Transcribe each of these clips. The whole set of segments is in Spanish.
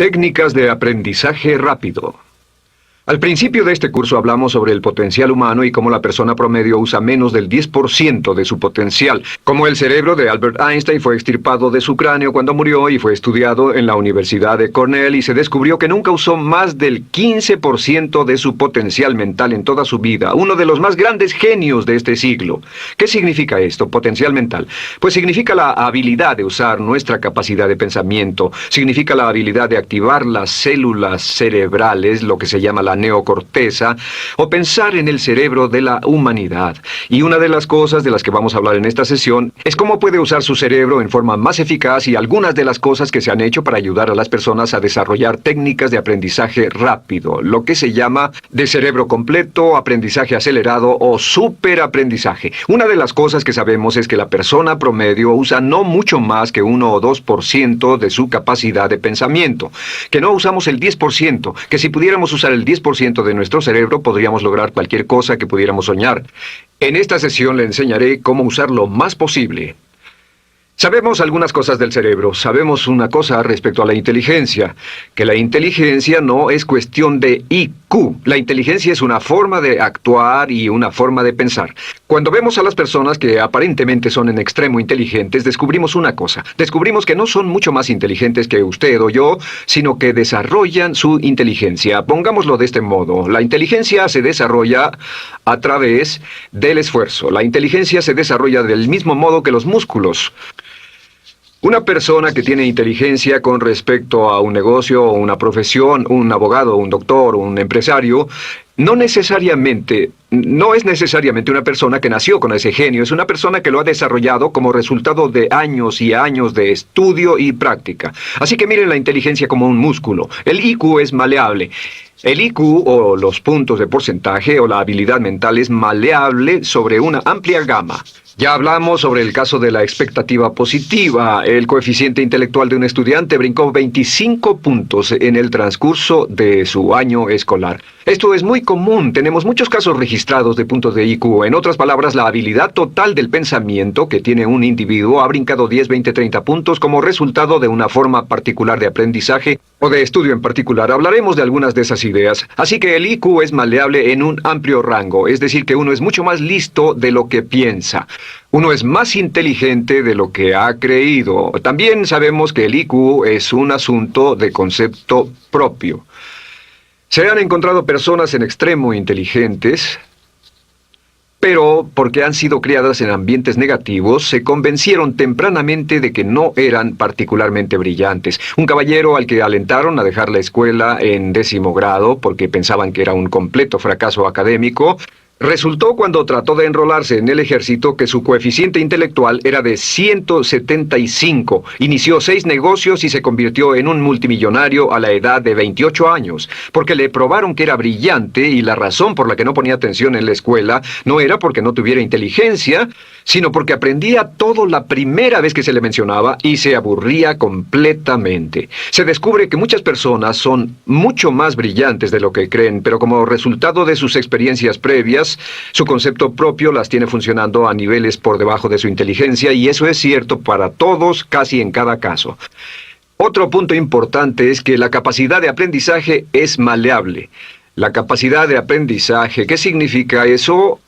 Técnicas de aprendizaje rápido. Al principio de este curso hablamos sobre el potencial humano y cómo la persona promedio usa menos del 10% de su potencial, como el cerebro de Albert Einstein fue extirpado de su cráneo cuando murió y fue estudiado en la Universidad de Cornell y se descubrió que nunca usó más del 15% de su potencial mental en toda su vida, uno de los más grandes genios de este siglo. ¿Qué significa esto, potencial mental? Pues significa la habilidad de usar nuestra capacidad de pensamiento, significa la habilidad de activar las células cerebrales, lo que se llama la neocorteza, o pensar en el cerebro de la humanidad. Y una de las cosas de las que vamos a hablar en esta sesión es cómo puede usar su cerebro en forma más eficaz y algunas de las cosas que se han hecho para ayudar a las personas a desarrollar técnicas de aprendizaje rápido, lo que se llama de cerebro completo, aprendizaje acelerado o superaprendizaje. Una de las cosas que sabemos es que la persona promedio usa no mucho más que 1 o 2% de su capacidad de pensamiento, que no usamos el 10%, que si pudiéramos usar el 10% de nuestro cerebro podríamos lograr cualquier cosa que pudiéramos soñar. En esta sesión le enseñaré cómo usar lo más posible. Sabemos algunas cosas del cerebro. Sabemos una cosa respecto a la inteligencia, que la inteligencia no es cuestión de IQ. La inteligencia es una forma de actuar y una forma de pensar. Cuando vemos a las personas que aparentemente son en extremo inteligentes, descubrimos una cosa. Descubrimos que no son mucho más inteligentes que usted o yo, sino que desarrollan su inteligencia. Pongámoslo de este modo. La inteligencia se desarrolla a través del esfuerzo. La inteligencia se desarrolla del mismo modo que los músculos. Una persona que tiene inteligencia con respecto a un negocio o una profesión, un abogado, un doctor, un empresario, no es necesariamente una persona que nació con ese genio, es una persona que lo ha desarrollado como resultado de años y años de estudio y práctica. Así que miren la inteligencia como un músculo. El IQ es maleable. El IQ, o los puntos de porcentaje, o la habilidad mental es maleable sobre una amplia gama. Ya hablamos sobre el caso de la expectativa positiva. El coeficiente intelectual de un estudiante brincó 25 puntos en el transcurso de su año escolar. Esto es muy común. Tenemos muchos casos registrados de puntos de IQ. En otras palabras, la habilidad total del pensamiento que tiene un individuo ha brincado 10, 20, 30 puntos como resultado de una forma particular de aprendizaje o de estudio en particular. Hablaremos de algunas de esas ideas. Así que el IQ es maleable en un amplio rango, es decir, que uno es mucho más listo de lo que piensa. Uno es más inteligente de lo que ha creído. También sabemos que el IQ es un asunto de concepto propio. Se han encontrado personas en extremo inteligentes, pero porque han sido criadas en ambientes negativos, se convencieron tempranamente de que no eran particularmente brillantes. Un caballero al que alentaron a dejar la escuela en 10º grado porque pensaban que era un completo fracaso académico, resultó cuando trató de enrolarse en el ejército que su coeficiente intelectual era de 175. Inició 6 negocios y se convirtió en un multimillonario a la edad de 28 años, porque le probaron que era brillante y la razón por la que no ponía atención en la escuela no era porque no tuviera inteligencia, sino porque aprendía todo la primera vez que se le mencionaba y se aburría completamente. Se descubre que muchas personas son mucho más brillantes de lo que creen, pero como resultado de sus experiencias previas, su concepto propio las tiene funcionando a niveles por debajo de su inteligencia, y eso es cierto para todos, casi en cada caso. Otro punto importante es que la capacidad de aprendizaje es maleable. La capacidad de aprendizaje, ¿qué significa eso?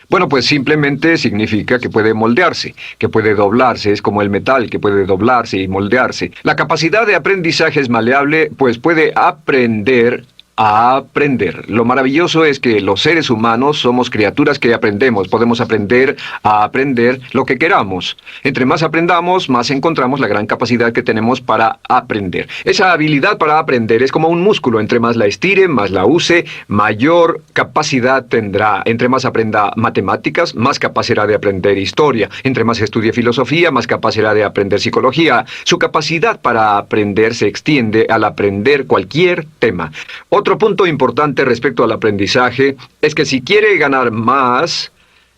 Bueno, pues simplemente significa que puede moldearse, que puede doblarse, es como el metal que puede doblarse y moldearse. La capacidad de aprendizaje es maleable, pues puede aprender a aprender. Lo maravilloso es que los seres humanos somos criaturas que aprendemos. Podemos aprender a aprender lo que queramos. Entre más aprendamos, más encontramos la gran capacidad que tenemos para aprender. Esa habilidad para aprender es como un músculo. Entre más la estire, más la use, mayor capacidad tendrá. Entre más aprenda matemáticas, más capaz será de aprender historia. Entre más estudie filosofía, más capaz será de aprender psicología. Su capacidad para aprender se extiende al aprender cualquier tema. Otro punto importante respecto al aprendizaje es que si quiere ganar más,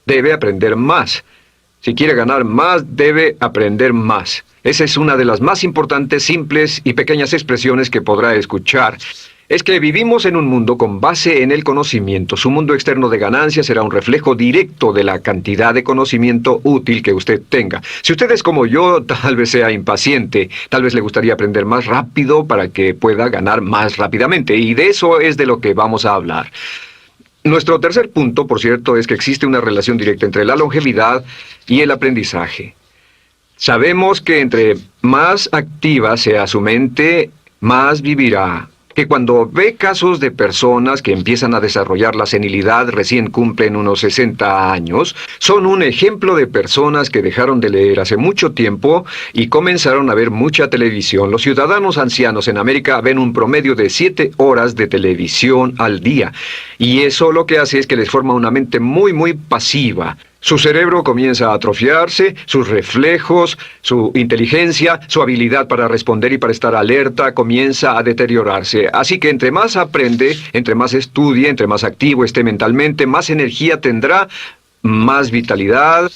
debe aprender más. Si quiere ganar más, debe aprender más. Esa es una de las más importantes, simples y pequeñas expresiones que podrá escuchar. es que vivimos en un mundo con base en el conocimiento. Su mundo externo de ganancia será un reflejo directo de la cantidad de conocimiento útil que usted tenga. Si usted es como yo, tal vez sea impaciente, tal vez le gustaría aprender más rápido para que pueda ganar más rápidamente, y de eso es de lo que vamos a hablar. Nuestro tercer punto, por cierto, es que existe una relación directa entre la longevidad y el aprendizaje. Sabemos que entre más activa sea su mente, más vivirá. Que cuando ve casos de personas que empiezan a desarrollar la senilidad, recién cumplen unos 60 años, son un ejemplo de personas que dejaron de leer hace mucho tiempo y comenzaron a ver mucha televisión. Los ciudadanos ancianos en América ven un promedio de 7 horas de televisión al día, y eso lo que hace es que les forma una mente muy pasiva. Su cerebro comienza a atrofiarse, sus reflejos, su inteligencia, su habilidad para responder y para estar alerta comienza a deteriorarse. Así que entre más aprende, entre más estudie, entre más activo esté mentalmente, más energía tendrá, más vitalidad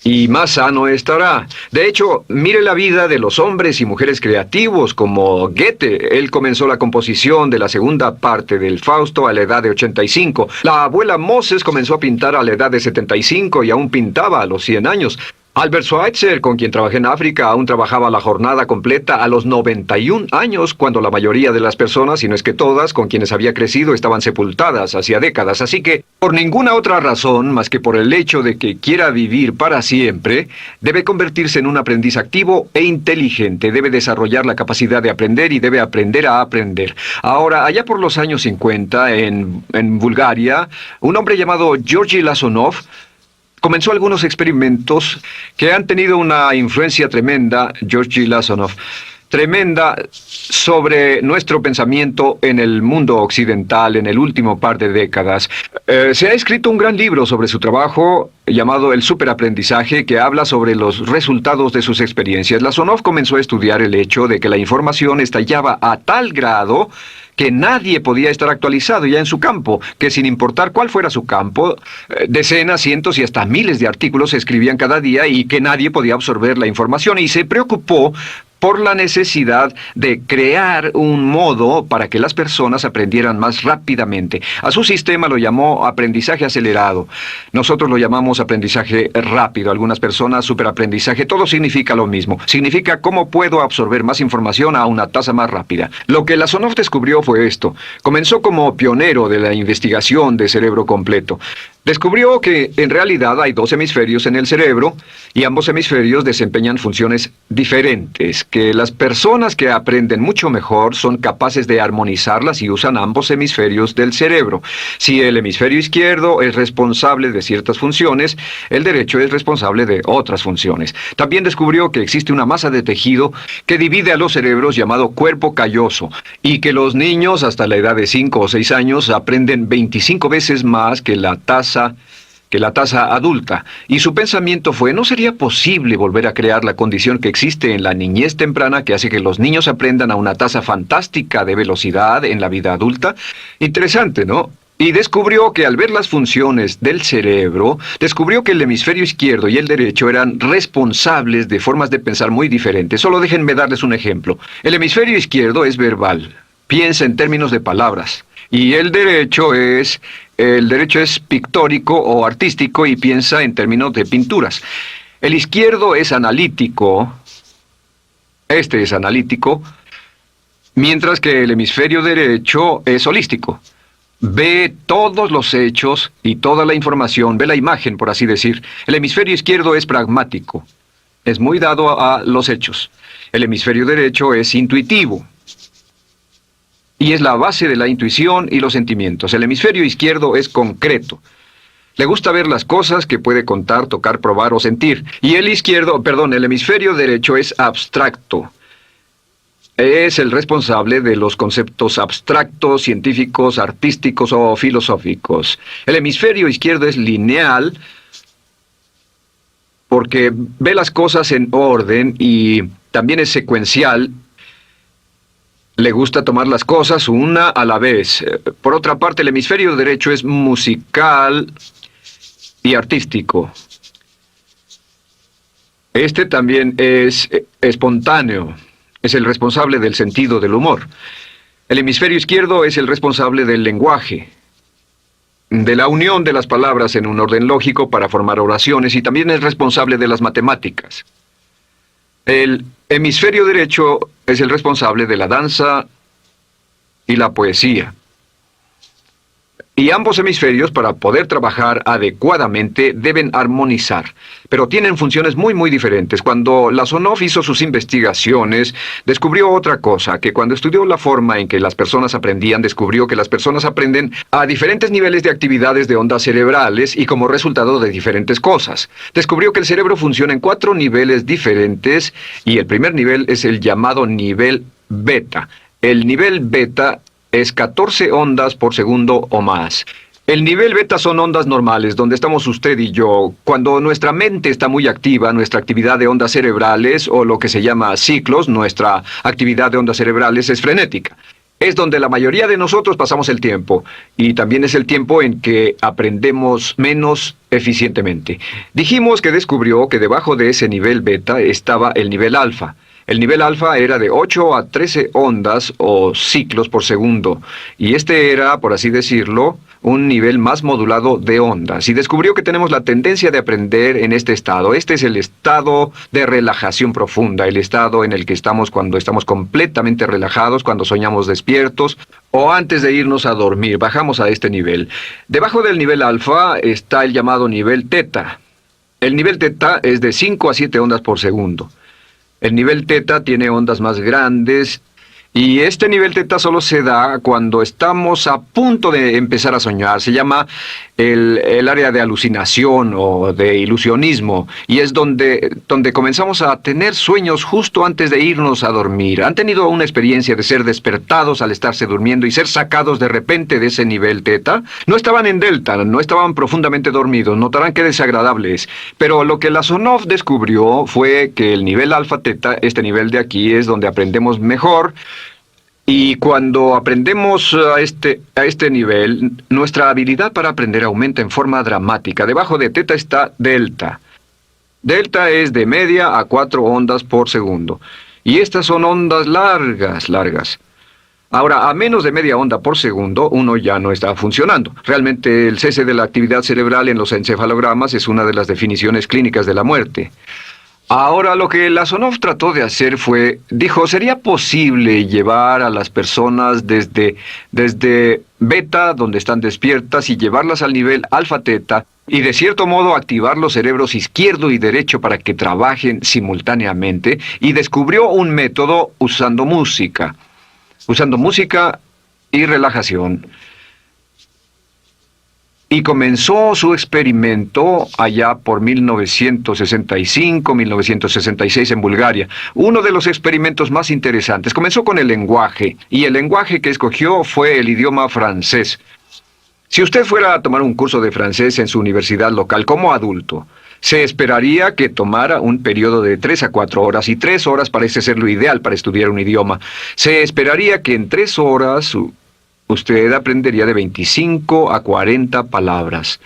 y más sano estará. De hecho, mire la vida de los hombres y mujeres creativos como Goethe. Él comenzó la composición de la segunda parte del Fausto a la edad de 85. La abuela Moses comenzó a pintar a la edad de 75 y aún pintaba a los 100 años. Albert Schweitzer, con quien trabajé en África, aún trabajaba la jornada completa a los 91 años, cuando la mayoría de las personas, si no es que todas, con quienes había crecido, estaban sepultadas hacía décadas. Así que, por ninguna otra razón, más que por el hecho de que quiera vivir para siempre, debe convertirse en un aprendiz activo e inteligente. Debe desarrollar la capacidad de aprender y debe aprender a aprender. Ahora, allá por los años 50, en Bulgaria, un hombre llamado Georgy Lasonov comenzó algunos experimentos que han tenido una influencia tremenda, Georgy Lasonov, tremenda sobre nuestro pensamiento en el mundo occidental en el último par de décadas. Se ha escrito un gran libro sobre su trabajo llamado El Superaprendizaje, que habla sobre los resultados de sus experiencias. Lasonov comenzó a estudiar el hecho de que la información estallaba a tal grado que nadie podía estar actualizado ya en su campo, que sin importar cuál fuera su campo, decenas, cientos y hasta miles de artículos se escribían cada día y que nadie podía absorber la información, y se preocupó por la necesidad de crear un modo para que las personas aprendieran más rápidamente. A su sistema lo llamó aprendizaje acelerado. Nosotros lo llamamos aprendizaje rápido. Algunas personas superaprendizaje. Todo significa lo mismo. Significa cómo puedo absorber más información a una tasa más rápida. Lo que Lasonov descubrió fue esto. Comenzó como pionero de la investigación de cerebro completo. Descubrió que en realidad hay 2 hemisferios en el cerebro y ambos hemisferios desempeñan funciones diferentes, que las personas que aprenden mucho mejor son capaces de armonizarlas y usan ambos hemisferios del cerebro. Si el hemisferio izquierdo es responsable de ciertas funciones, el derecho es responsable de otras funciones. También descubrió que existe una masa de tejido que divide a los cerebros llamado cuerpo calloso, y que los niños hasta la edad de 5 o 6 años aprenden 25 veces más que la tasa adulta. Y su pensamiento fue: ¿no sería posible volver a crear la condición que existe en la niñez temprana que hace que los niños aprendan a una tasa fantástica de velocidad en la vida adulta? Interesante, ¿no? Y descubrió que al ver las funciones del cerebro, descubrió que el hemisferio izquierdo y el derecho eran responsables de formas de pensar muy diferentes. Solo déjenme darles un ejemplo. El hemisferio izquierdo es verbal, piensa en términos de palabras. Y el derecho es pictórico o artístico y piensa en términos de pinturas. El izquierdo es analítico, este es analítico, mientras que el hemisferio derecho es holístico. Ve todos los hechos y toda la información, ve la imagen, por así decir. El hemisferio izquierdo es pragmático, es muy dado a los hechos. El hemisferio derecho es intuitivo. Y es la base de la intuición y los sentimientos. El hemisferio izquierdo es concreto. Le gusta ver las cosas que puede contar, tocar, probar o sentir. Y el hemisferio derecho es abstracto. Es el responsable de los conceptos abstractos, científicos, artísticos o filosóficos. El hemisferio izquierdo es lineal porque ve las cosas en orden y también es secuencial. Le gusta tomar las cosas una a la vez. Por otra parte, el hemisferio derecho es musical y artístico. Este también es espontáneo. Es el responsable del sentido del humor. El hemisferio izquierdo es el responsable del lenguaje, de la unión de las palabras en un orden lógico para formar oraciones, y también es responsable de las matemáticas. El hemisferio derecho es el responsable de la danza y la poesía. Y ambos hemisferios, para poder trabajar adecuadamente, deben armonizar. Pero tienen funciones muy diferentes. Cuando Lasonov hizo sus investigaciones, descubrió otra cosa, que cuando estudió la forma en que las personas aprendían, descubrió que las personas aprenden a diferentes niveles de actividades de ondas cerebrales y como resultado de diferentes cosas. Descubrió que el cerebro funciona en 4 niveles diferentes, y el primer nivel es el llamado nivel beta. El nivel beta es 14 ondas por segundo o más. El nivel beta son ondas normales, donde estamos usted y yo. Cuando nuestra mente está muy activa, nuestra actividad de ondas cerebrales, o lo que se llama ciclos, nuestra actividad de ondas cerebrales es frenética. Es donde la mayoría de nosotros pasamos el tiempo, y también es el tiempo en que aprendemos menos eficientemente. Dijimos que descubrió que debajo de ese nivel beta estaba el nivel alfa. El nivel alfa era de 8 a 13 ondas o ciclos por segundo, y este era, por así decirlo, un nivel más modulado de ondas, y descubrió que tenemos la tendencia de aprender en este estado. Este es el estado de relajación profunda, el estado en el que estamos cuando estamos completamente relajados, cuando soñamos despiertos, o antes de irnos a dormir. Bajamos a este nivel. Debajo del nivel alfa está el llamado nivel teta. El nivel teta es de 5 a 7 ondas por segundo. El nivel teta tiene ondas más grandes, y este nivel teta solo se da cuando estamos a punto de empezar a soñar. Se llama el área de alucinación o de ilusionismo, y es donde comenzamos a tener sueños justo antes de irnos a dormir. ¿Han tenido una experiencia de ser despertados al estarse durmiendo y ser sacados de repente de ese nivel teta? No estaban en delta, no estaban profundamente dormidos. Notarán qué desagradable es. Pero lo que Lasonov descubrió fue que el nivel alfa teta, este nivel de aquí, es donde aprendemos mejor. Y cuando aprendemos a este nivel, nuestra habilidad para aprender aumenta en forma dramática. Debajo de teta está delta. Delta es de media a 4 ondas por segundo. Y estas son ondas largas. Ahora, a menos de media onda por segundo, uno ya no está funcionando. Realmente, el cese de la actividad cerebral en los encefalogramas es una de las definiciones clínicas de la muerte. Ahora, lo que Lasonov trató de hacer dijo, ¿sería posible llevar a las personas desde beta, donde están despiertas, y llevarlas al nivel alfa-teta, y de cierto modo activar los cerebros izquierdo y derecho para que trabajen simultáneamente? Y descubrió un método usando música y relajación. Y comenzó su experimento allá por 1965, 1966 en Bulgaria. Uno de los experimentos más interesantes. Comenzó con el lenguaje, y el lenguaje que escogió fue el idioma francés. Si usted fuera a tomar un curso de francés en su universidad local como adulto, se esperaría que tomara un periodo de 3 a 4 horas, y 3 horas parece ser lo ideal para estudiar un idioma. Se esperaría que en 3 horas usted aprendería de 25 a 40 palabras.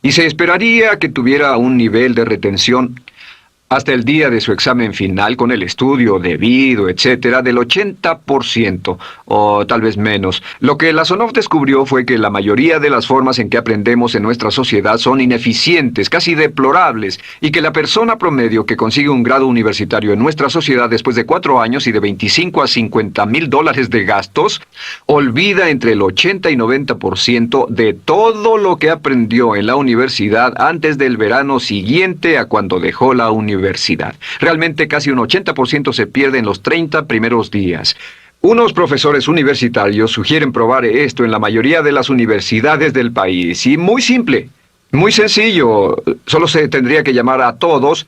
Y se esperaría que tuviera un nivel de retención hasta el día de su examen final, con el estudio debido, etcétera, del 80%, o tal vez menos. Lo que Lasonov descubrió fue que la mayoría de las formas en que aprendemos en nuestra sociedad son ineficientes, casi deplorables, y que la persona promedio que consigue un grado universitario en nuestra sociedad después de 4 años y de 25 a 50 mil dólares de gastos, olvida entre el 80 y 90% de todo lo que aprendió en la universidad antes del verano siguiente a cuando dejó la universidad. Realmente casi un 80% se pierde en los 30 primeros días. Unos profesores universitarios sugieren probar esto en la mayoría de las universidades del país. Y muy simple, muy sencillo. Solo se tendría que llamar a todos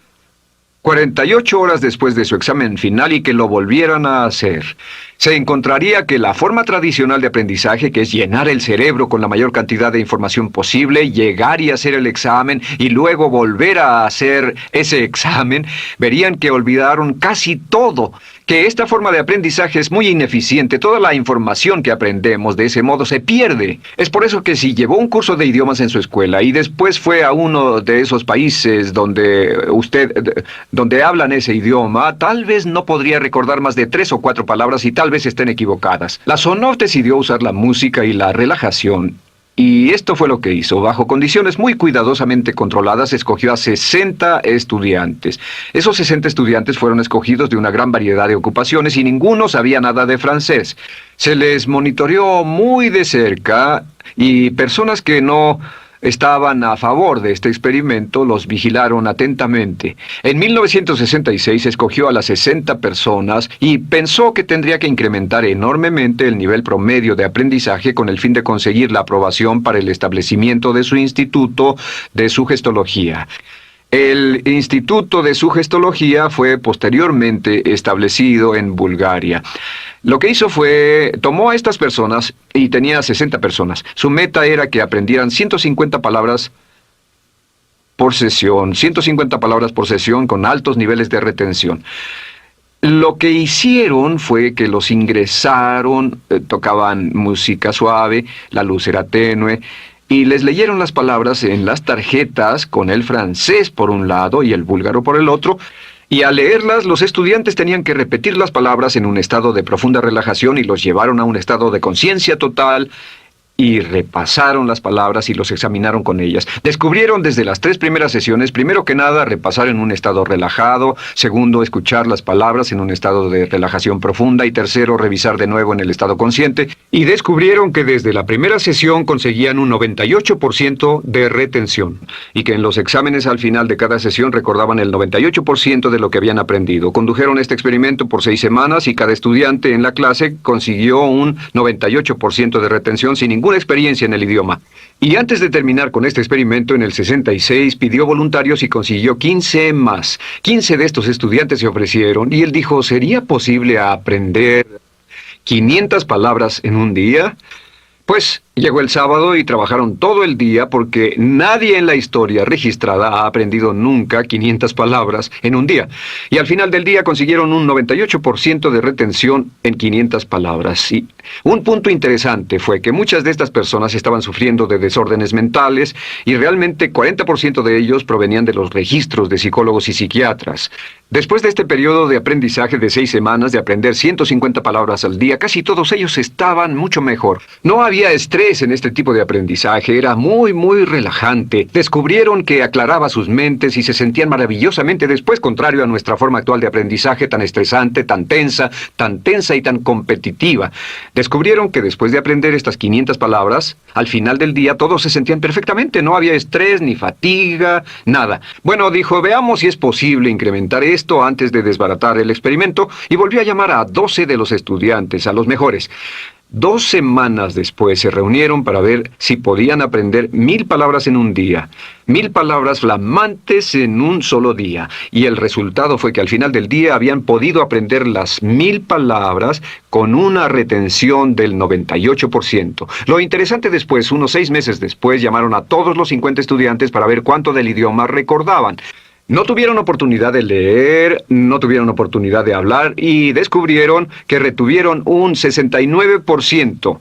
48 horas después de su examen final y que lo volvieran a hacer. Se encontraría que la forma tradicional de aprendizaje, que es llenar el cerebro con la mayor cantidad de información posible, llegar y hacer el examen y luego volver a hacer ese examen, verían que olvidaron casi todo, que esta forma de aprendizaje es muy ineficiente. Toda la información que aprendemos de ese modo se pierde. Es por eso que si llevó un curso de idiomas en su escuela y después fue a uno de esos países donde hablan ese idioma, tal vez no podría recordar más de 3 o 4 palabras y tal vez estén equivocadas. La Sonov decidió usar la música y la relajación. Y esto fue lo que hizo. Bajo condiciones muy cuidadosamente controladas, escogió a 60 estudiantes. Esos 60 estudiantes fueron escogidos de una gran variedad de ocupaciones y ninguno sabía nada de francés. Se les monitoreó muy de cerca y personas que no estaban a favor de este experimento los vigilaron atentamente. En 1966 escogió a las 60 personas y pensó que tendría que incrementar enormemente el nivel promedio de aprendizaje con el fin de conseguir la aprobación para el establecimiento de su Instituto de Sugestología. El Instituto de Sugestología fue posteriormente establecido en Bulgaria. Lo que hizo fue, tomó a estas personas, y tenía 60 personas. Su meta era que aprendieran 150 palabras por sesión, 150 palabras por sesión con altos niveles de retención. Lo que hicieron fue que los ingresaron, tocaban música suave, la luz era tenue, y les leyeron las palabras en las tarjetas con el francés por un lado y el búlgaro por el otro, y al leerlas los estudiantes tenían que repetir las palabras en un estado de profunda relajación y los llevaron a un estado de conciencia total y repasaron las palabras y los examinaron con ellas. Descubrieron desde las 3 primeras sesiones, primero que nada, repasar en un estado relajado, segundo, escuchar las palabras en un estado de relajación profunda y tercero, revisar de nuevo en el estado consciente. Y descubrieron que desde la primera sesión conseguían un 98% de retención y que en los exámenes al final de cada sesión recordaban el 98% de lo que habían aprendido. Condujeron este experimento por 6 semanas y cada estudiante en la clase consiguió un 98% de retención sin ninguna experiencia en el idioma. Y antes de terminar con este experimento, en el 66 pidió voluntarios y consiguió 15 más. 15 de estos estudiantes se ofrecieron y él dijo, ¿sería posible aprender 500 palabras en un día? Pues llegó el sábado y trabajaron todo el día porque nadie en la historia registrada ha aprendido nunca 500 palabras en un día. Y al final del día consiguieron un 98% de retención en 500 palabras. Y un punto interesante fue que muchas de estas personas estaban sufriendo de desórdenes mentales y realmente 40% de ellos provenían de los registros de psicólogos y psiquiatras. Después de este periodo de aprendizaje de 6 semanas de aprender 150 palabras al día, casi todos ellos estaban mucho mejor. No había estrés en este tipo de aprendizaje, era muy relajante. Descubrieron que aclaraba sus mentes y se sentían maravillosamente después, contrario a nuestra forma actual de aprendizaje tan estresante, tan tensa y tan competitiva. Descubrieron que después de aprender estas 500 palabras, al final del día todos se sentían perfectamente, no había estrés ni fatiga, nada. Bueno, dijo, veamos si es posible incrementar esto antes de desbaratar el experimento, y volvió a llamar a 12 de los estudiantes, a los mejores. 2 semanas después se reunieron para ver si podían aprender 1000 palabras en un día. 1000 palabras flamantes en un solo día. Y el resultado fue que al final del día habían podido aprender las 1000 palabras con una retención del 98%. Lo interesante después, unos 6 meses después, llamaron a todos los 50 estudiantes para ver cuánto del idioma recordaban. No tuvieron oportunidad de leer, no tuvieron oportunidad de hablar y descubrieron que retuvieron un 69%.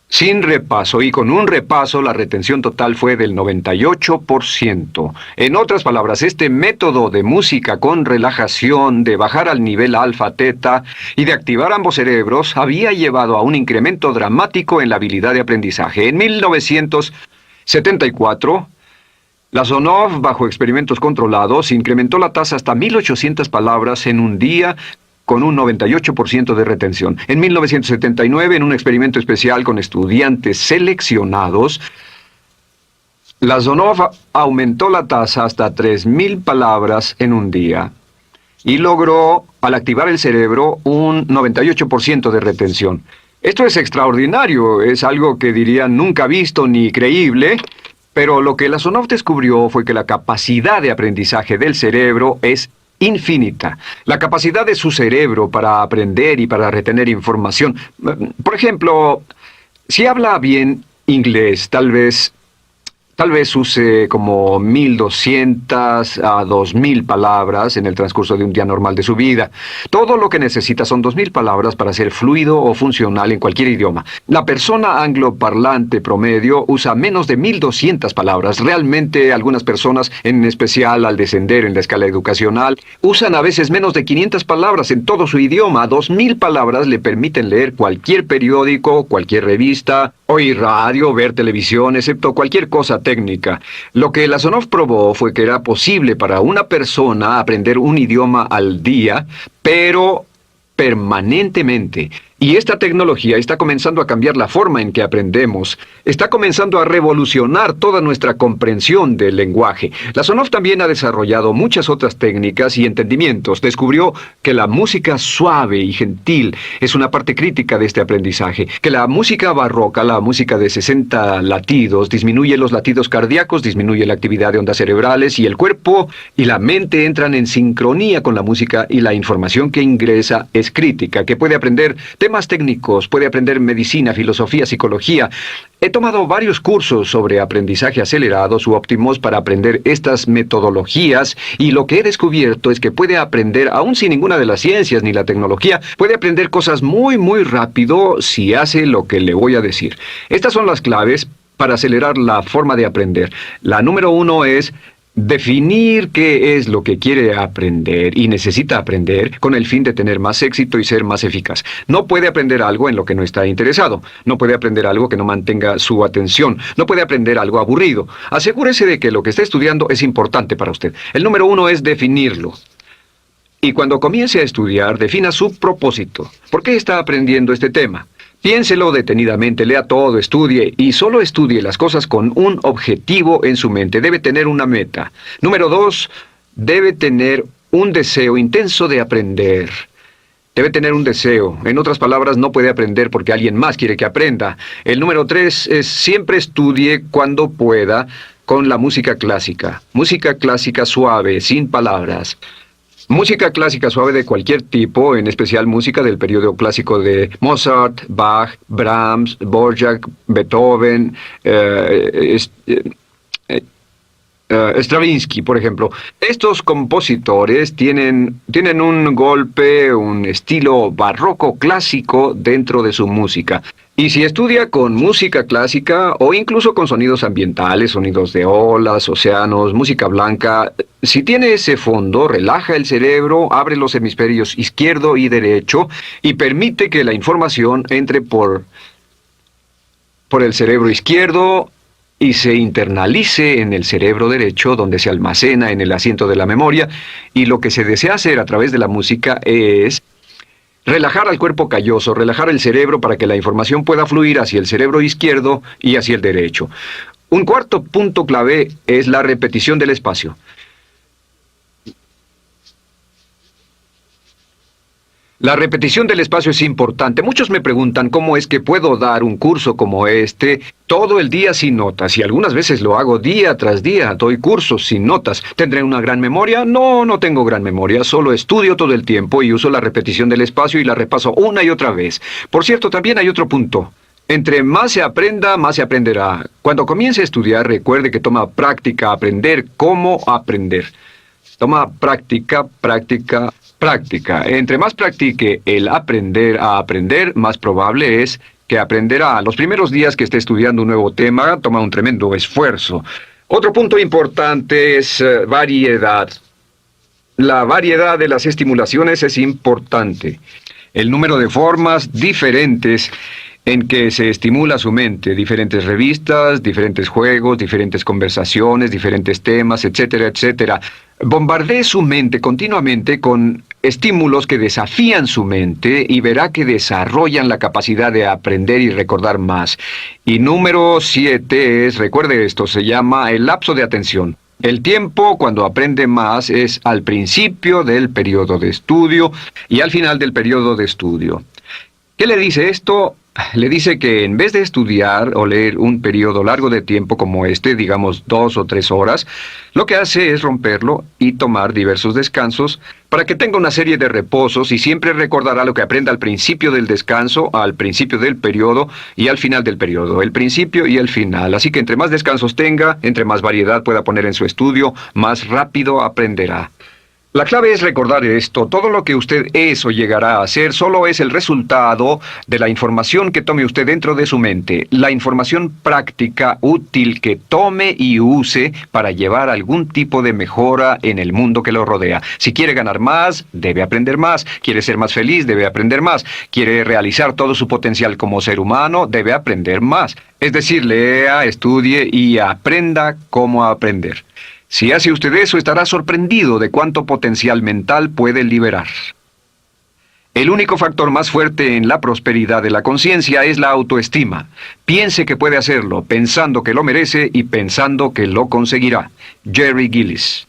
Sin repaso, y con un repaso la retención total fue del 98%. En otras palabras, este método de música con relajación, de bajar al nivel alfa-teta y de activar ambos cerebros había llevado a un incremento dramático en la habilidad de aprendizaje. En 1974... la Sonov, bajo experimentos controlados, incrementó la tasa hasta 1800 palabras en un día con un 98% de retención. En 1979, en un experimento especial con estudiantes seleccionados, la Sonov aumentó la tasa hasta 3000 palabras en un día y logró, al activar el cerebro, un 98% de retención. Esto es extraordinario, es algo que dirían nunca visto ni creíble. Pero lo que la Sonov descubrió fue que la capacidad de aprendizaje del cerebro es infinita. La capacidad de su cerebro para aprender y para retener información. Por ejemplo, si habla bien inglés, tal vez Tal vez use como 1.200 a 2.000 palabras en el transcurso de un día normal de su vida. Todo lo que necesita son 2.000 palabras para ser fluido o funcional en cualquier idioma. La persona angloparlante promedio usa menos de 1.200 palabras. Realmente algunas personas, en especial al descender en la escala educacional, usan a veces menos de 500 palabras en todo su idioma. 2.000 palabras le permiten leer cualquier periódico, cualquier revista, oír radio, ver televisión, excepto cualquier cosa técnica. Lo que Lasonov probó fue que era posible para una persona aprender un idioma al día, pero permanentemente. Y esta tecnología está comenzando a cambiar la forma en que aprendemos. Está comenzando a revolucionar toda nuestra comprensión del lenguaje. Lasonov también ha desarrollado muchas otras técnicas y entendimientos. Descubrió que la música suave y gentil es una parte crítica de este aprendizaje. Que la música barroca, la música de 60 latidos, disminuye los latidos cardíacos, disminuye la actividad de ondas cerebrales y el cuerpo y la mente entran en sincronía con la música y la información que ingresa es crítica, que puede aprender temas técnicos, puede aprender medicina, filosofía, psicología. He tomado varios cursos sobre aprendizaje acelerado u óptimos para aprender estas metodologías y lo que he descubierto es que puede aprender, aún sin ninguna de las ciencias ni la tecnología, puede aprender cosas muy rápido si hace lo que le voy a decir. Estas son las claves para acelerar la forma de aprender. La número 1 es definir qué es lo que quiere aprender y necesita aprender con el fin de tener más éxito y ser más eficaz. No puede aprender algo en lo que no está interesado. No puede aprender algo que no mantenga su atención. No puede aprender algo aburrido. Asegúrese de que lo que está estudiando es importante para usted. El número 1 es definirlo. Y cuando comience a estudiar, defina su propósito. ¿Por qué está aprendiendo este tema? Piénselo detenidamente, lea todo, estudie y solo estudie las cosas con un objetivo en su mente. Debe tener una meta. Número 2, debe tener un deseo intenso de aprender. Debe tener un deseo. En otras palabras, no puede aprender porque alguien más quiere que aprenda. El número 3 es siempre estudie cuando pueda con la música clásica. Música clásica suave, sin palabras. Música clásica suave de cualquier tipo, en especial música del periodo clásico de Mozart, Bach, Brahms, Dvorak, Beethoven, Stravinsky, por ejemplo. Estos compositores tienen un golpe, un estilo barroco clásico dentro de su música. Y si estudia con música clásica o incluso con sonidos ambientales, sonidos de olas, océanos, música blanca, si tiene ese fondo, relaja el cerebro, abre los hemisferios izquierdo y derecho y permite que la información entre por el cerebro izquierdo y se internalice en el cerebro derecho, donde se almacena en el asiento de la memoria, y lo que se desea hacer a través de la música es relajar al cuerpo calloso, relajar el cerebro para que la información pueda fluir hacia el cerebro izquierdo y hacia el derecho. Un cuarto punto clave es la repetición del espacio. La repetición del espacio es importante. Muchos me preguntan cómo es que puedo dar un curso como este todo el día sin notas, y algunas veces lo hago día tras día, doy cursos sin notas. ¿Tendré una gran memoria? No, no tengo gran memoria, solo estudio todo el tiempo y uso la repetición del espacio y la repaso una y otra vez. Por cierto, también hay otro punto. Entre más se aprenda, más se aprenderá. Cuando comience a estudiar, recuerde que toma práctica aprender cómo aprender. Toma práctica. Entre más practique el aprender a aprender, más probable es que aprenderá. Los primeros días que esté estudiando un nuevo tema, toma un tremendo esfuerzo. Otro punto importante es variedad. La variedad de las estimulaciones es importante. El número de formas diferentes en que se estimula su mente, diferentes revistas, diferentes juegos, diferentes conversaciones, diferentes temas, etcétera, etcétera. Bombardee su mente continuamente con estímulos que desafían su mente y verá que desarrollan la capacidad de aprender y recordar más. Y número 7 es, recuerde esto, se llama el lapso de atención. El tiempo cuando aprende más es al principio del periodo de estudio y al final del periodo de estudio. ¿Qué le dice esto? Le dice que en vez de estudiar o leer un periodo largo de tiempo como este, digamos 2 o 3 horas, lo que hace es romperlo y tomar diversos descansos para que tenga una serie de reposos y siempre recordará lo que aprenda al principio del descanso, al principio del periodo y al final del periodo, el principio y el final. Así que entre más descansos tenga, entre más variedad pueda poner en su estudio, más rápido aprenderá. La clave es recordar esto. Todo lo que usted es o llegará a hacer solo es el resultado de la información que tome usted dentro de su mente. La información práctica, útil que tome y use para llevar algún tipo de mejora en el mundo que lo rodea. Si quiere ganar más, debe aprender más. Quiere ser más feliz, debe aprender más. Quiere realizar todo su potencial como ser humano, debe aprender más. Es decir, lea, estudie y aprenda cómo aprender. Si hace usted eso, estará sorprendido de cuánto potencial mental puede liberar. El único factor más fuerte en la prosperidad de la conciencia es la autoestima. Piense que puede hacerlo, pensando que lo merece y pensando que lo conseguirá. Jerry Gillis.